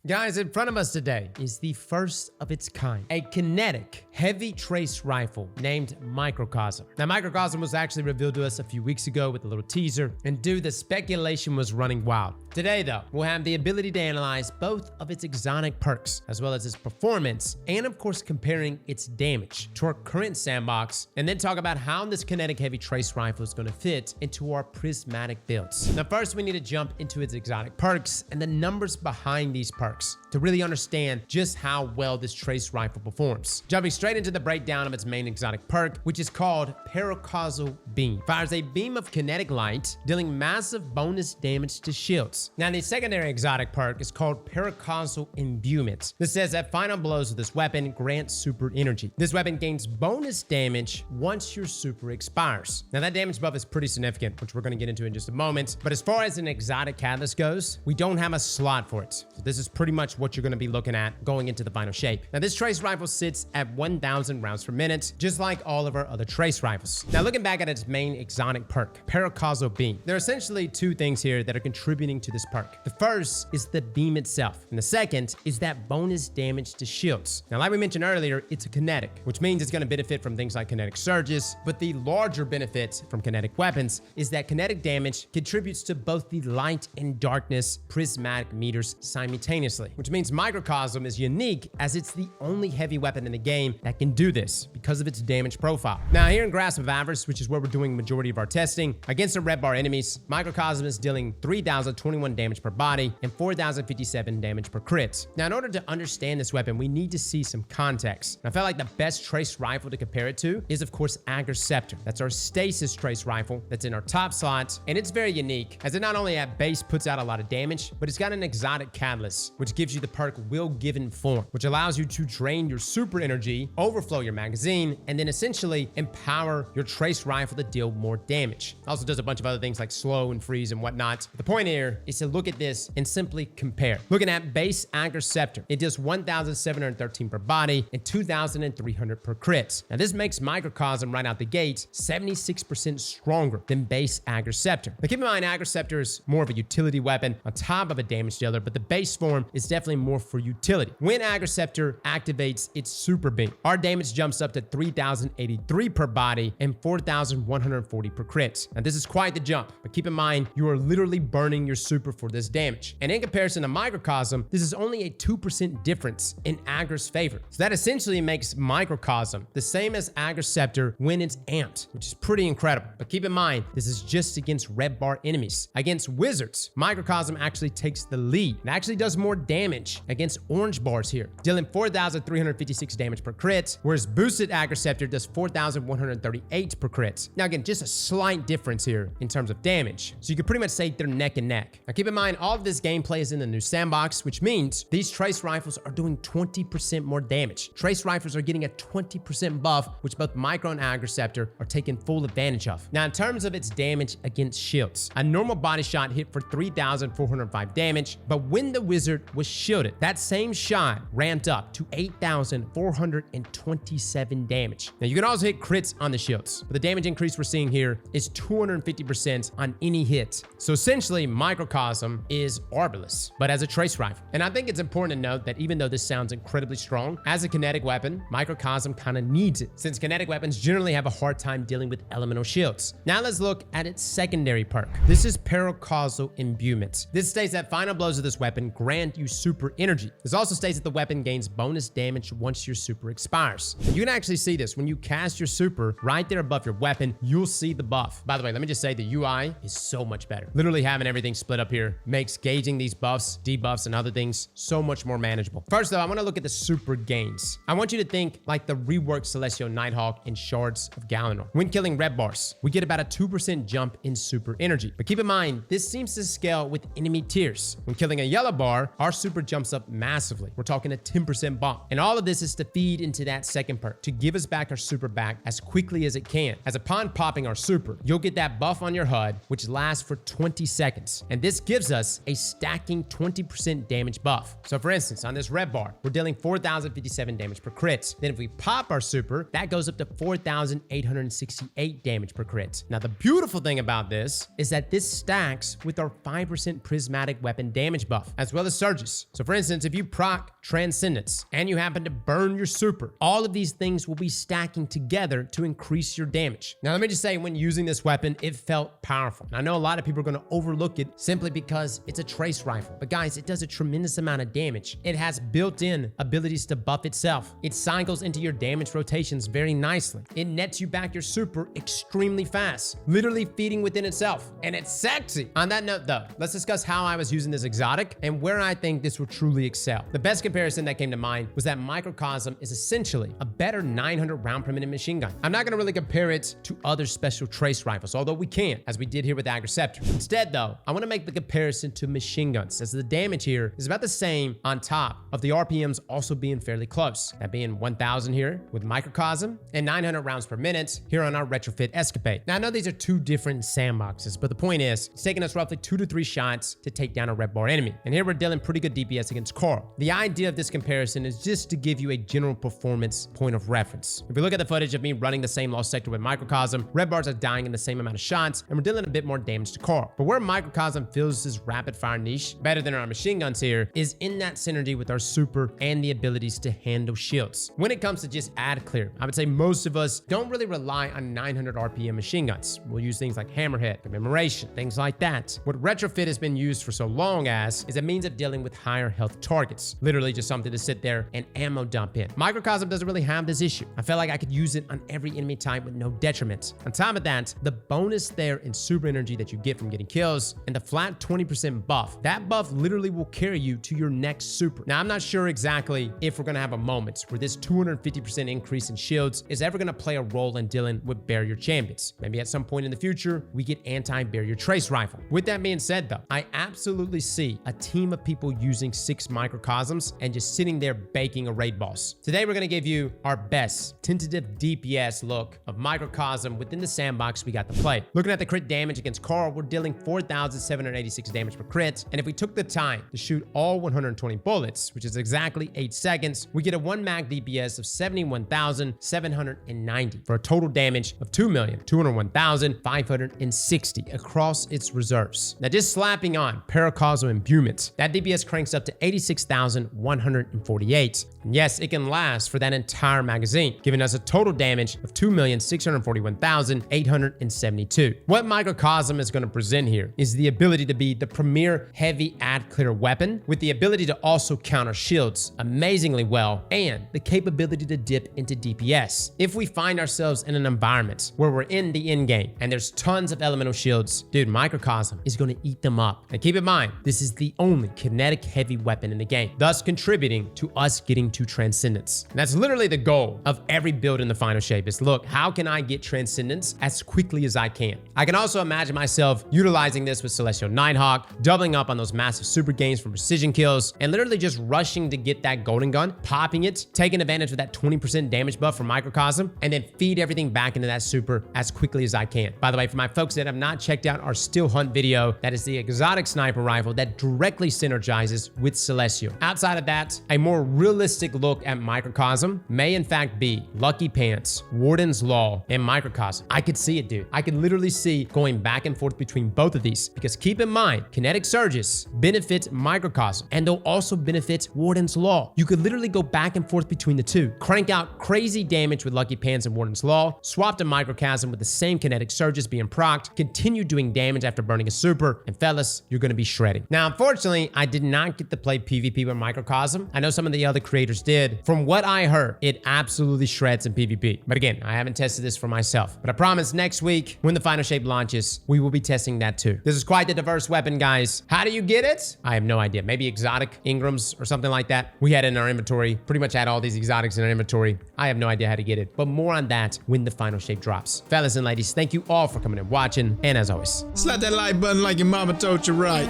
Guys, in front of us today is the first of its kind, a kinetic heavy trace rifle named Microcosm. Now, Microcosm was actually revealed to us a few weeks ago with a little teaser, and dude, the speculation was running wild. Today, though, we'll have the ability to analyze both of its exotic perks, as well as its performance, and of course, comparing its damage to our current sandbox, and then talk about how this kinetic heavy trace rifle is going to fit into our prismatic builds. Now, first, we need to jump into its exotic perks and the numbers behind these perks to really understand just how well this trace rifle performs. Jumping straight into the breakdown of its main exotic perk, which is called Paracausal Beam. Fires a beam of kinetic light, dealing massive bonus damage to shields. Now, the secondary exotic perk is called Paracausal Imbuement. This says that final blows of this weapon grant super energy. This weapon gains bonus damage once your super expires. Now, that damage buff is pretty significant, which we're going to get into in just a moment. But as far as an exotic catalyst goes, we don't have a slot for it. So this is pretty much what you're going to be looking at going into the final shape. Now, this trace rifle sits at 1,000 rounds per minute, just like all of our other trace rifles. Now, looking back at its main exotic perk, Paracausal Beam, there are essentially two things here that are contributing to this perk. The first is the beam itself, and the second is that bonus damage to shields. Now, like we mentioned earlier, it's a kinetic, which means it's going to benefit from things like kinetic surges, but the larger benefit from kinetic weapons is that kinetic damage contributes to both the light and darkness prismatic meters simultaneously, which means Microcosm is unique as it's the only heavy weapon in the game that can do this because of its damage profile. Now, here in Grasp of Avarice, which is where we're doing majority of our testing, against the red bar enemies, Microcosm is dealing 3,021 damage per body and 4,057 damage per crit. Now, in order to understand this weapon, we need to see some context. I felt like the best trace rifle to compare it to is, of course, Aztecross. That's our stasis trace rifle that's in our top slot, and it's very unique as it not only at base puts out a lot of damage, but it's got an exotic catalyst, which gives you the perk Will Given Form, which allows you to drain your super energy, overflow your magazine, and then essentially empower your trace rifle to deal more damage. It also does a bunch of other things like slow and freeze and whatnot. The point here is to look at this and simply compare. Looking at base Aztecross, it does 1,713 per body and 2,300 per crit. Now, this makes Microcosm right out the gate 76% stronger than base Aztecross. Now, keep in mind, Aztecross is more of a utility weapon on top of a damage dealer, but the base form is definitely more for utility. When Aztecross activates its super beam, our damage jumps up to 3,083 per body and 4,140 per crit. Now, this is quite the jump, but keep in mind, you are literally burning your super for this damage. And in comparison to Microcosm, this is only a 2% difference in Aztecross' favor. So that essentially makes Microcosm the same as Aztecross when it's amped, which is pretty incredible. But keep in mind, this is just against red bar enemies. Against wizards, Microcosm actually takes the lead and actually does more damage against orange bars here, dealing 4,356 damage per crit, whereas boosted Aztecross does 4,138 per crit. Now, again, just a slight difference here in terms of damage. So you can pretty much say they're neck and neck. Now, keep in mind, all of this gameplay is in the new sandbox, which means these trace rifles are doing 20% more damage. Trace rifles are getting a 20% buff, which both Micro and Aztecross are taking full advantage of. Now, in terms of its damage against shields, a normal body shot hit for 3,405 damage, but when the wizard was shielded, that same shot ramped up to 8,427 damage. Now, you can also hit crits on the shields, but the damage increase we're seeing here is 250% on any hit. So essentially, Microcosm is arbeless, but as a trace rifle. And I think it's important to note that even though this sounds incredibly strong, as a kinetic weapon, Microcosm kind of needs it, since kinetic weapons generally have a hard time dealing with elemental shields. Now let's look at its secondary perk. This is Paracausal Imbuement. This states that final blows of this weapon grant you super energy. This also states that the weapon gains bonus damage once your super expires. You can actually see this when you cast your super right there above your weapon, you'll see the buff. By the way, let me just say the UI is so much better. Literally having everything split up here makes gauging these buffs, debuffs, and other things so much more manageable. First though, I want to look at the super gains. I want you to think like the reworked Celestial Nighthawk and Shards of Galanor. When killing red bars, we get about a 2% jump in super energy. But keep in mind, this seems to scale with enemy tiers. When killing a yellow bar, our super jumps up massively. We're talking a 10% bump. And all of this is to feed into that second perk, to give us back our super back as quickly as it can. As upon popping our super, you'll get that buff on your HUD, which lasts for 20 seconds. And this gives us a stacking 20% damage buff. So for instance, on this red bar, we're dealing 4,057 damage per crit. Then if we pop our super, that goes up to 4,868 damage per crit. Now, the beautiful thing about this is that this stacks with our 5% prismatic weapon damage buff, as well as surge surges. So for instance, if you proc Transcendence and you happen to burn your super, all of these things will be stacking together to increase your damage. Now, let me just say, when using this weapon, it felt powerful. And I know a lot of people are going to overlook it simply because it's a trace rifle. But guys, it does a tremendous amount of damage. It has built-in abilities to buff itself. It cycles into your damage rotations very nicely. It nets you back your super extremely fast, literally feeding within itself. And it's sexy. On that note though, let's discuss how I was using this exotic and where I think this will truly excel. The best comparison that came to mind was that Microcosm is essentially a better 900 round per minute machine gun. I'm not going to really compare it to other special trace rifles, although we can, as we did here with Agriceptor. Instead though, I want to make the comparison to machine guns, as the damage here is about the same on top of the RPMs also being fairly close. That being 1000 here with Microcosm and 900 rounds per minute here on our Retrofit Escapade. Now I know these are two different sandboxes, but the point is, it's taking us roughly 2 to 3 shots to take down a red bar enemy. And here we're dealing pretty good DPS against Carl. The idea of this comparison is just to give you a general performance point of reference. If we look at the footage of me running the same lost sector with Microcosm, red bars are dying in the same amount of shots, and we're dealing a bit more damage to Carl. But where Microcosm fills this rapid fire niche better than our machine guns here is in that synergy with our super and the abilities to handle shields. When it comes to just ad clear, I would say most of us don't really rely on 900 RPM machine guns. We'll use things like hammerhead, commemoration, things like that. What Retrofit has been used for so long as is a means of dealing with higher health targets. Literally just something to sit there and ammo dump in. Microcosm doesn't really have this issue. I felt like I could use it on every enemy type with no detriment. On top of that, the bonus there in super energy that you get from getting kills and the flat 20% buff, that buff literally will carry you to your next super. Now, I'm not sure exactly if we're going to have a moment where this 250% increase in shields is ever going to play a role in dealing with barrier champions. Maybe at some point in the future, we get anti-barrier trace rifle. With that being said though, I absolutely see a team of people using 6 Microcosms and just sitting there baking a raid boss. Today, we're going to give you our best tentative DPS look of Microcosm within the sandbox we got to play. Looking at the crit damage against Carl, we're dealing 4,786 damage per crit. And if we took the time to shoot all 120 bullets, which is exactly 8 seconds, we get a 1 mag DPS of 71,790 for a total damage of 2,201,560 across its reserves. Now, just slapping on Paracausal Imbuement, that DPS cranks up to 86,148. And yes, it can last for that entire magazine, giving us a total damage of 2,641,872. What Microcosm is going to present here is the ability to be the premier heavy ad clear weapon with the ability to also counter shields amazingly well and the capability to dip into DPS. If we find ourselves in an environment where we're in the end game and there's tons of elemental shields, dude, Microcosm is going to eat them up. And keep in mind, this is the only kinetic heavy weapon in the game, thus contributing to us getting to Transcendence. And that's literally the goal of every build in the final shape is, look, how can I get Transcendence as quickly as I can? I can also imagine myself utilizing this with Celestial Nighthawk, doubling up on those massive super gains from precision kills, and literally just rushing to get that golden gun, popping it, taking advantage of that 20% damage buff from Microcosm, and then feed everything back into that super as quickly as I can. By the way, for my folks that have not checked out our Still Hunt video, that is the exotic sniper rifle that directly synergizes with Celestial. Outside of that, a more realistic look at Microcosm may in fact be Lucky Pants, Warden's Law, and Microcosm. I could see it, dude. I could literally see going back and forth between both of these, because keep in mind, Kinetic Surges benefit Microcosm, and they'll also benefit Warden's Law. You could literally go back and forth between the two, crank out crazy damage with Lucky Pants and Warden's Law, swap to Microcosm with the same Kinetic Surges being procced, continue doing damage after burning a super, and fellas, you're gonna be shredding. Now, unfortunately, I did not get to play PvP with Microcosm. I know some of the other creators did. From what I heard, it absolutely shreds in PvP. But again, I haven't tested this for myself. But I promise next week, when the final shape launches, we will be testing that too. This is quite the diverse weapon, guys. How do you get it? I have no idea. Maybe exotic Ingrams or something like that. We had it in our inventory. Pretty much had all these exotics in our inventory. I have no idea how to get it. But more on that when the final shape drops. Fellas and ladies, thank you all for coming and watching. And as always, slap that like button like your mama told you right.